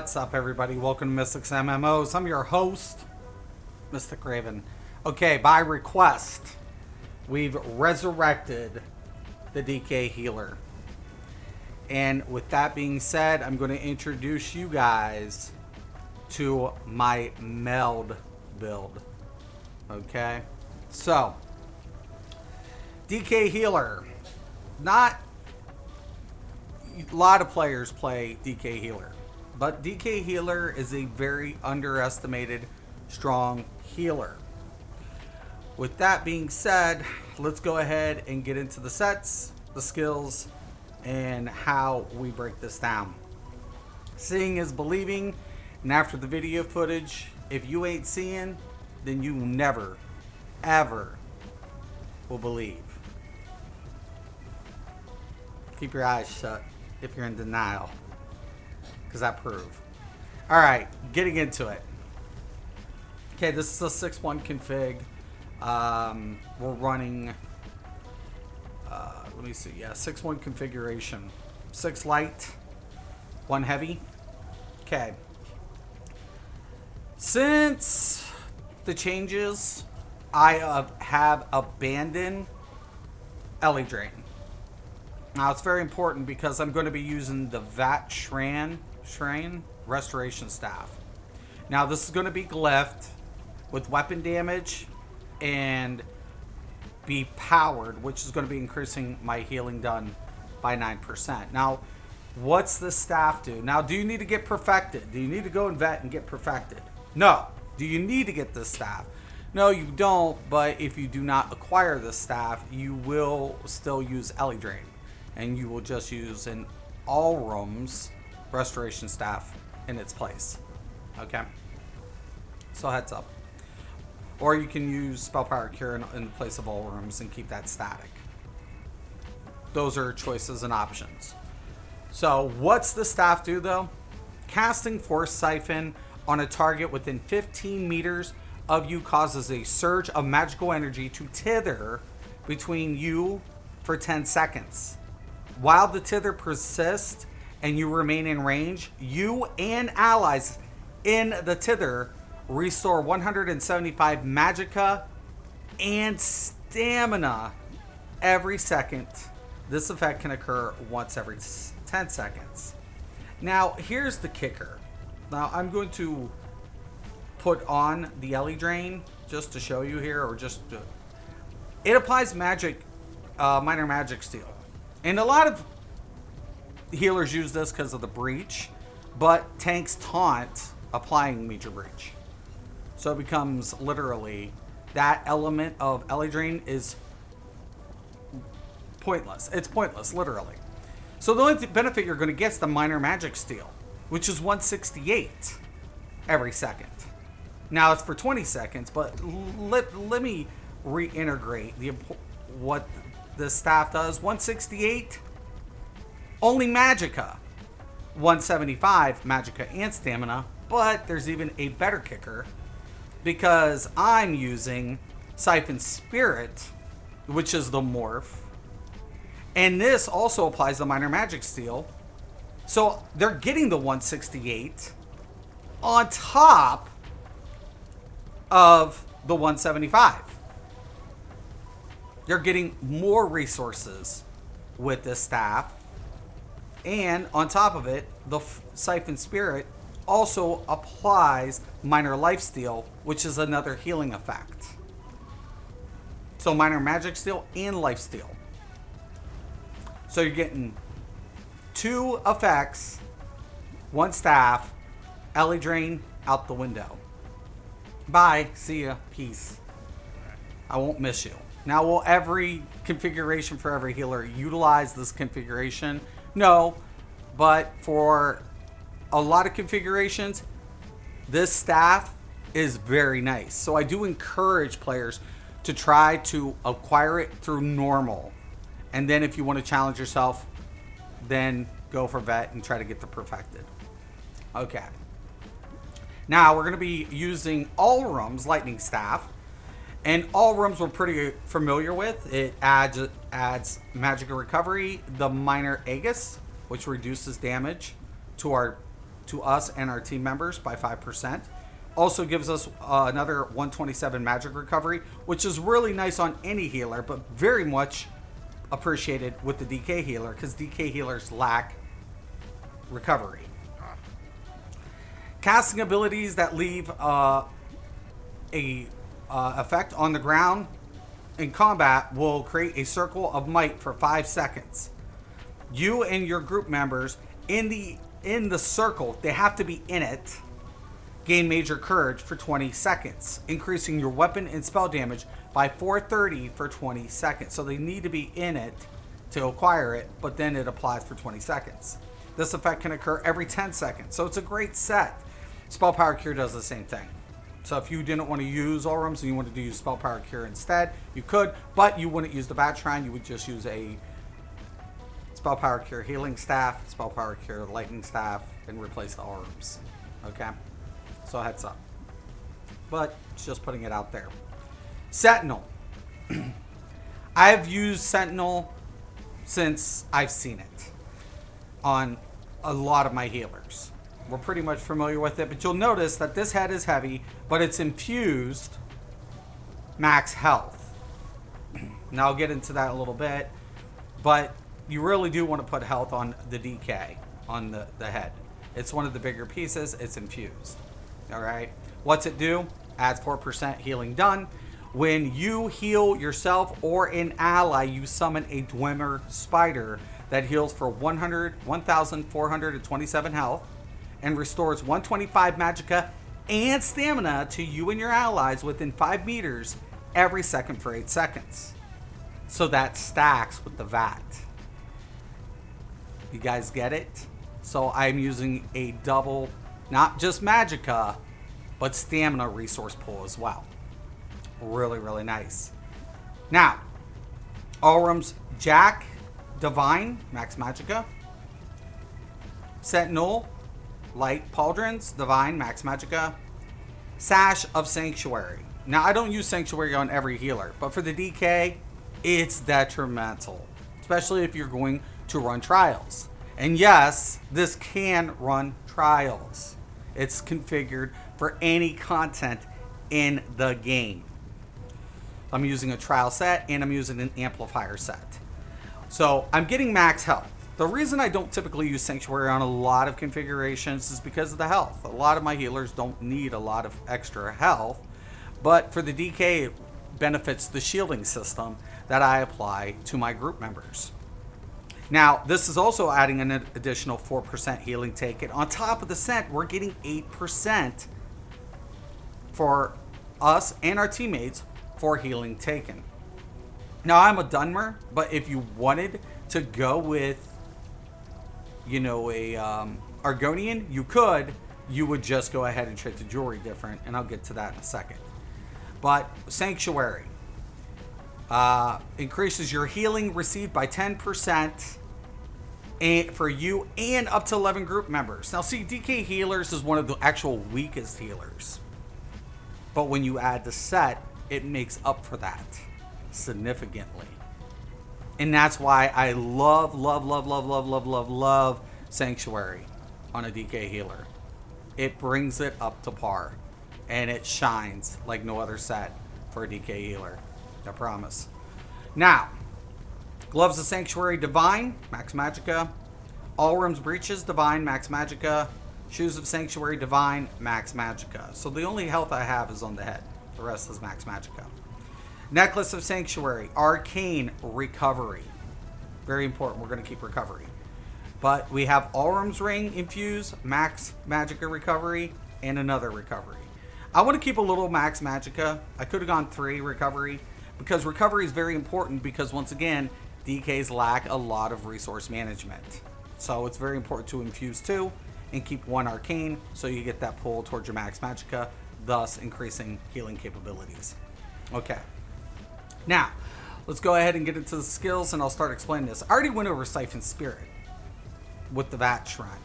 What's up, everybody? Welcome to Mystics MMOs. I'm your host, Mystic Raven. Okay, by request, we've resurrected the DK Healer. And with that being said, I'm going to introduce you guys to my Meld build. Okay? So, DK Healer. Not a lot of players play DK Healer. But DK Healer is a very underestimated, strong healer. With that being said, let's go ahead and get into the sets, the skills, and how we break this down. Seeing is believing, and after the video footage, if you ain't seeing, then you never, ever will believe. Keep your eyes shut if you're in denial. Because I prove. Alright, getting into it. Okay, this is a 6-1 config. We're running, let me see, yeah, 6-1 configuration. 6 light, 1 heavy. Okay. Since the changes, I have abandoned Ellie Drain. Now, it's very important because I'm going to be using the VAT Shrain Restoration Staff. Now, this is going to be glyphed with weapon damage and be powered, which is going to be increasing my healing done by 9%. Now, what's the staff do? Now, do you need to get perfected? Do you need to go in vet and get perfected? No. Do you need to get this staff? No, you don't, but if you do not acquire this staff, you will still use Ellie Drain. And you will just use an all rooms restoration staff in its place. Okay? So heads up. Or you can use Spell Power Cure in place of all rooms and keep that static. Those are choices and options. So what's the staff do though? Casting Force Siphon on a target within 15 meters of you causes a surge of magical energy to tether between you for 10 seconds. While the tither persists and you remain in range, you and allies in the tither restore 175 magicka and stamina every second. This effect can occur once every 10 seconds. Now, here's the kicker. Now, I'm going to put on the Ellie Drain just to show you here, or just to, it applies magic, minor magic steel. And a lot of healers use this because of the breach, but tanks taunt applying major breach. So it becomes literally that element of Ellie Drain is pointless. It's pointless, literally. So the only benefit you're going to get is the minor magic steel, which is 168 every second. Now it's for 20 seconds, but let me reintegrate what the staff does. 168, only magicka. 175, magicka and stamina. But there's even a better kicker, because I'm using Siphon Spirit, which is the morph. And this also applies the minor magic steel. So they're getting the 168 on top of the 175. They're getting more resources with this staff. And on top of it, the Siphon Spirit also applies minor lifesteal, which is another healing effect. So minor magic steel and lifesteal. So you're getting 2 effects, 1 staff, Ellie Drain out the window. Bye. See ya. Peace. I won't miss you. Now, will every configuration for every healer utilize this configuration? No. But for a lot of configurations, this staff is very nice. So I do encourage players to try to acquire it through normal. And then if you want to challenge yourself, then go for vet and try to get the perfected. Okay. Now we're going to be using Alrum's lightning staff. And Alrum's we're pretty familiar with. It adds magic recovery, the minor Aegis, which reduces damage to us and our team members by 5%. Also gives us another 127 magic recovery, which is really nice on any healer, but very much appreciated with the DK healer, because DK healers lack recovery. Casting abilities that leave a effect on the ground in combat will create a circle of might for 5 seconds. You and your group members in the circle, they have to be in it, gain major courage for 20 seconds, increasing your weapon and spell damage by 430 for 20 seconds. So they need to be in it to acquire it, but then it applies for 20 seconds. This effect can occur every 10 seconds, so it's a great set. Spell Power Cure does the same thing. So if you didn't want to use Alrum's and you wanted to use Spell Power Cure instead, you could, but you wouldn't use the Bat Shrine. You would just use a Spell Power Cure Healing Staff, Spell Power Cure Lightning Staff, and replace the Alrum's. Okay? So heads up. But it's just putting it out there. Sentinel. I've used Sentinel since I've seen it on a lot of my healers. We're pretty much familiar with it, but you'll notice that this head is heavy, but it's infused max health. Now I'll get into that a little bit, but you really do want to put health on the DK, on the head. It's one of the bigger pieces. It's infused. All right. What's it do? Adds 4% healing done. When you heal yourself or an ally, you summon a Dwemer Spider that heals for 1,427 health and restores 125 magicka and stamina to you and your allies within 5 meters every second for 8 seconds. So that stacks with the VAT. You guys get it? So I'm using a double, not just magicka, but stamina resource pool as well. Really, really nice. Now, Alrum's Jack Divine, max magicka. Sentinel, Light Pauldrons, Divine, max magicka. Sash of Sanctuary. Now, I don't use Sanctuary on every healer, but for the DK, it's detrimental. Especially if you're going to run trials. And yes, this can run trials. It's configured for any content in the game. I'm using a trial set and I'm using an amplifier set. So I'm getting max health. The reason I don't typically use Sanctuary on a lot of configurations is because of the health. A lot of my healers don't need a lot of extra health, but for the DK, it benefits the shielding system that I apply to my group members. Now, this is also adding an additional 4% healing taken. On top of the scent, we're getting 8% for us and our teammates for healing taken. Now, I'm a Dunmer, but if you wanted to go with, you know, a Argonian, you could. You would just go ahead and treat the jewelry different, and I'll get to that in a second. But Sanctuary increases your healing received by 10% for you and up to 11 group members. Now, see, DK healers is one of the actual weakest healers. But when you add the set, it makes up for that significantly. And that's why I love Sanctuary on a DK healer. It brings it up to par. And it shines like no other set for a DK healer. I promise. Now, Gloves of Sanctuary Divine, Max Magicka. Allrim's Breeches Divine, Max Magicka. Shoes of Sanctuary Divine, Max Magicka. So the only health I have is on the head. The rest is Max Magicka. Necklace of Sanctuary, Arcane Recovery. Very important. We're going to keep recovery. But we have Allrim's Ring infused, Max Magicka Recovery, and another recovery. I want to keep a little Max Magicka. I could have gone 3 recovery, because recovery is very important because, once again, DKs lack a lot of resource management. So it's very important to infuse 2 and keep 1 Arcane so you get that pull towards your Max Magicka, thus increasing healing capabilities. Okay. Now, let's go ahead and get into the skills, and I'll start explaining this. I already went over Siphon Spirit with the Vat Shrine.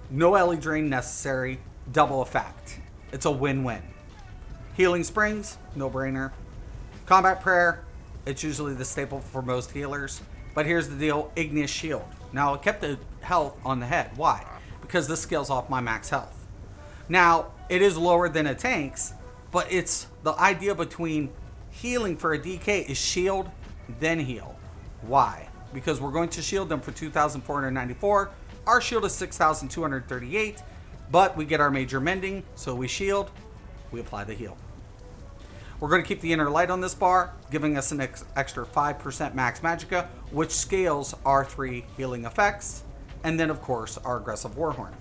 No Ellie Drain necessary, double effect. It's a win-win. Healing Springs, no-brainer. Combat Prayer, it's usually the staple for most healers. But here's the deal, Igneous Shield. Now, I kept the health on the head. Why? Because this scales off my max health. Now, it is lower than a tank's, but it's the idea between healing for a DK is shield, then heal. Why? Because we're going to shield them for 2,494. Our shield is 6,238, but we get our major mending, so we shield, we apply the heal. We're going to keep the inner light on this bar, giving us an extra 5% Max Magicka, which scales our 3 healing effects, and then, of course, our aggressive Warhorn.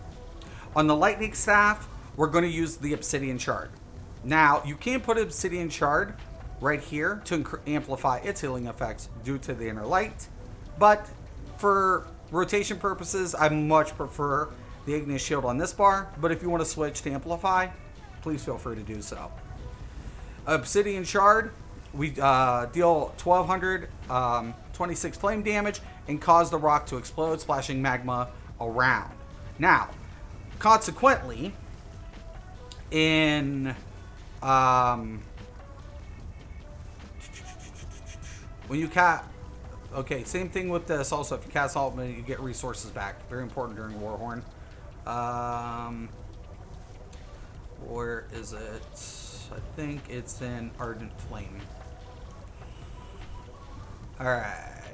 On the Lightning Staff, we're going to use the Obsidian Shard. Now, you can put Obsidian Shard right here to amplify its healing effects due to the inner light, but for rotation purposes, I much prefer the Igneous Shield on this bar, but if you want to switch to amplify, please feel free to do so. Obsidian Shard, we deal 1,200 26 flame damage and cause the rock to explode, splashing magma around. Now, consequently, in when you cast, okay, same thing with this. Also, if you cast Ultimate, you get resources back. Very important during Warhorn. Where is it? I think it's in Ardent Flame. Alright.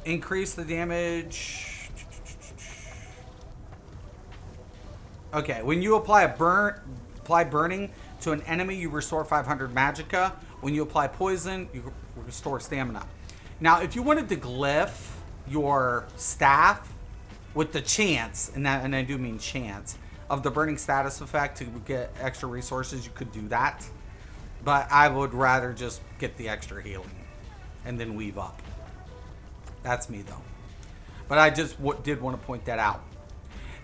Increase the damage. Okay, when you apply burning to an enemy, you restore 500 magicka. When you apply poison, you restore stamina. Now, if you wanted to glyph your staff with the chance, and I do mean chance, of the burning status effect to get extra resources, you could do that. But I would rather just get the extra healing and then weave up. That's me, though. But I just did want to point that out.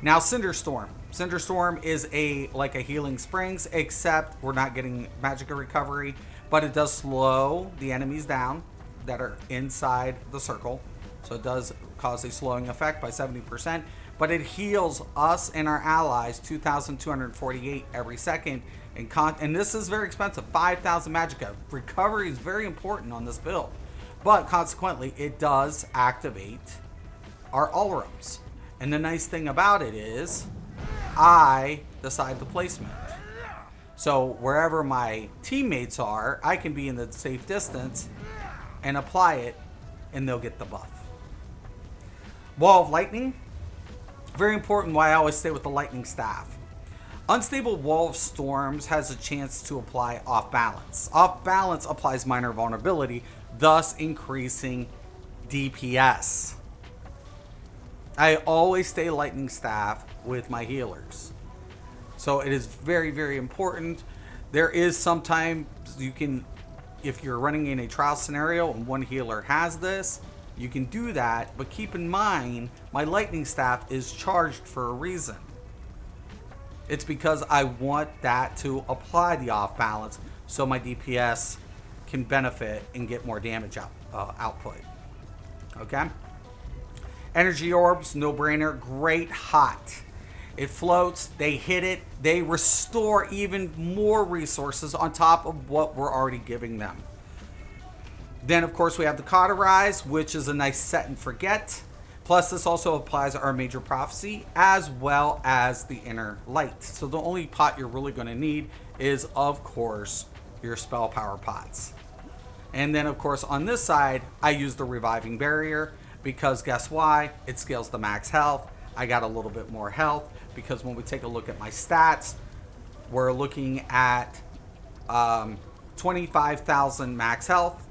Now, Cinderstorm. Cinderstorm is like a Healing Springs, except we're not getting Magicka recovery, but it does slow the enemies down that are inside the circle. So it does cause a slowing effect by 70%, but it heals us and our allies 2,248 every second. And this is very expensive, 5,000 magicka. Recovery is very important on this build, but consequently, it does activate are Alrums. And the nice thing about it is I decide the placement. So wherever my teammates are, I can be in the safe distance and apply it, and they'll get the buff. Wall of Lightning, very important why I always stay with the lightning staff. Unstable Wall of Storms has a chance to apply off balance. Off balance applies minor vulnerability, thus increasing DPS. I always stay lightning staff with my healers. So it is very, very important. There is sometimes you can, if you're running in a trial scenario and one healer has this, you can do that, but keep in mind, my lightning staff is charged for a reason. It's because I want that to apply the off balance so my DPS can benefit and get more damage output. Okay? Energy orbs, no brainer, great hot. It floats, they hit it, they restore even more resources on top of what we're already giving them. Then, of course, we have the Cauterize, which is a nice set and forget. Plus, this also applies our Major Prophecy as well as the Inner Light. So the only pot you're really going to need is, of course, your spell power pots. And then, of course, on this side, I use the Reviving Barrier because guess why? It scales the max health. I got a little bit more health because when we take a look at my stats, we're looking at 25,000 max health.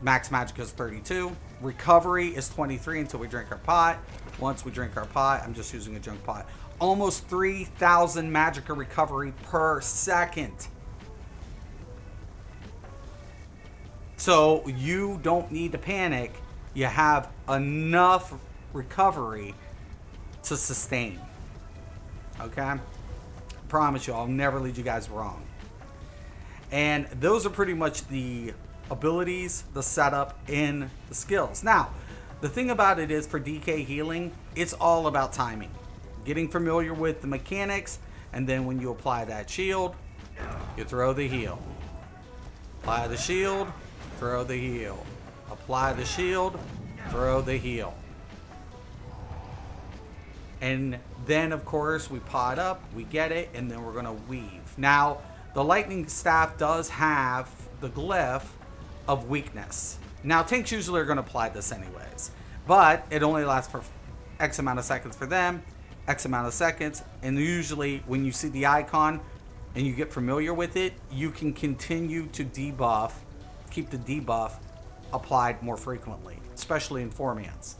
Max magic is 32. Recovery is 23 until we drink our pot. Once we drink our pot, I'm just using a junk pot. Almost 3,000 magic recovery per second. So you don't need to panic. You have enough recovery to sustain. Okay? I promise you, I'll never lead you guys wrong. And those are pretty much the abilities, the setup, and the skills. Now, the thing about it is for DK healing, it's all about timing. Getting familiar with the mechanics, and then when you apply that shield, you throw the heal. Apply the shield, throw the heal. Apply the shield, throw the heal. And then, of course, we pot up, we get it, and then we're going to weave. Now, the lightning staff does have the glyph of weakness. Now, tanks usually are going to apply this anyways, but it only lasts for X amount of seconds for them, X amount of seconds, and usually when you see the icon and you get familiar with it, you can continue to debuff, keep the debuff applied more frequently, especially in 4-mans.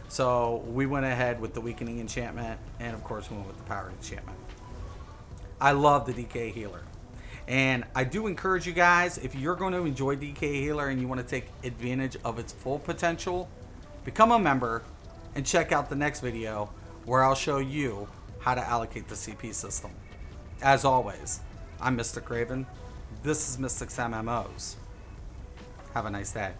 So we went ahead with the weakening enchantment, and of course we went with the power enchantment. I love the DK healer. And I do encourage you guys, if you're going to enjoy DK Healer and you want to take advantage of its full potential, become a member and check out the next video where I'll show you how to allocate the CP system. As always, I'm Mystic Raven. This is Mystic's MMOs. Have a nice day.